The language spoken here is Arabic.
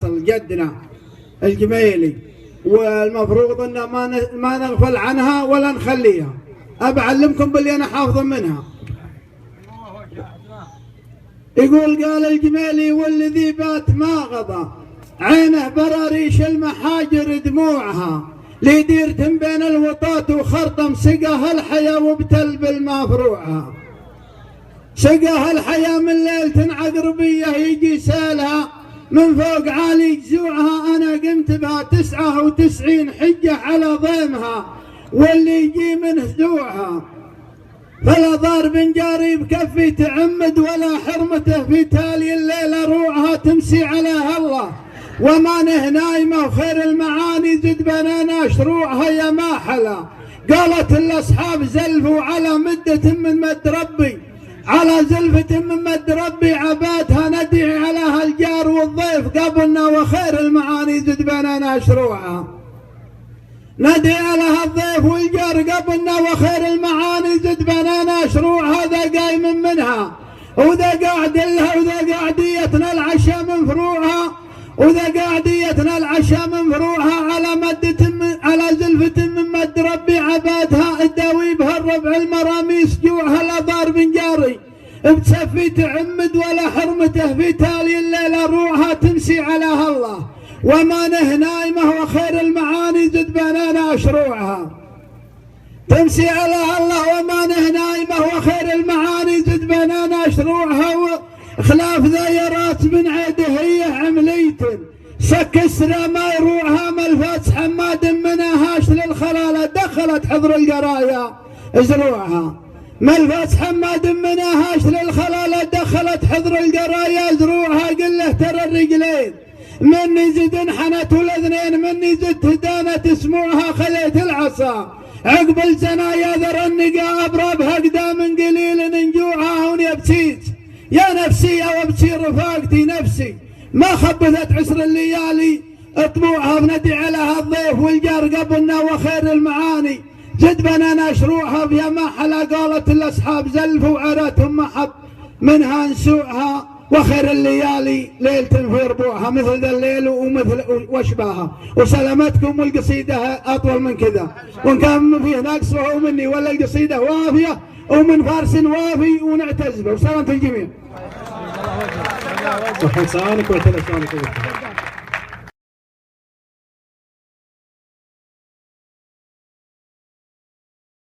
الأصل جدنا الجميلي، والمفروض أن ما نغفل عنها ولا نخليها. أبعلمكم باللي أنا حافظ منها. يقول قال الجميلي: والذي بات ما غضى عينه براريش المحاجر دموعها، ليدير بين الوطات وخرطم سقاها الحياة وابتل بالمفروعها. سقاها الحياة من ليلة عقربية يجي سالها، من فوق عالي جزوعها أنا قمت بها 99 حجة على ضيمها، واللي يجي من هزوعها. فلا ضار بن جاري بكفي تعمد ولا حرمته في تالي الليلة روعها تمسي عليها الله، وما نه نايمة وخير المعاني زد بنانا شروعها يا ما حلا. قالت الأصحاب زلفوا على مدة من مد ربي، على زلفة من مد ربي عبادها ندعي عليها الجار والضيف قبلنا، وخير المعاني زد بنانا شروعها. ندعي عليها الضيف والجار قبلنا، وخير المعاني زد بنانا شروع. هذا قايم منها وذا قاعد لها، وذا قاعديتنا العشاء من فروعها، وذا قاعديتنا العشاء من فروعها. على زلفة من مد ربي عبادها الداوي بها الربع المراميس جوعها. لا ضار بن جاري بتسفي تعمد ولا حرمته في تالي الليلة روعها تمسي عليها الله، وما نه نايمه وخير المعاني زد بنانا شروعها. تمسي عليها الله وما نه نايمه وخير المعاني زد بنانا شروعها. خلاف ذايرات بن عيده هي عملية سكسرة ما يروعها. ملفات حماد مناهاش للخلالة دخلت حضر القرايا زروعها. ملفات حماد مناهاش للخلالة دخلت حضر القرايا زروعها. قل له ترى الرجلين مني زد انحنت والاذنين مني زدت دانت اسموعها. خليت العصا عقب الزنايا ذر النقا ابربها قدام قليل ننجوعها. ونبتيت يا نفسي وابتي رفاقتي نفسي ما خبثت عسر الليالي اطبوعها. بندي عليها الضيف والجار قبلنا وخير المعاني زد بنانا شروعها. فيها ما حلا قالت الاصحاب زلفوا وعرتهم ما حب منها نسوعها. وخير الليالي ليلة في ربوعها مثل ذا الليل ومثل واشباهها. وسلامتكم والقصيدة أطول من كذا، وإن كان فيه ناقص فهو مني، ولا القصيدة وافية ومن فارس وافي ونعتز به. وسلامة الجميع. صحة لسانك وتلسانك.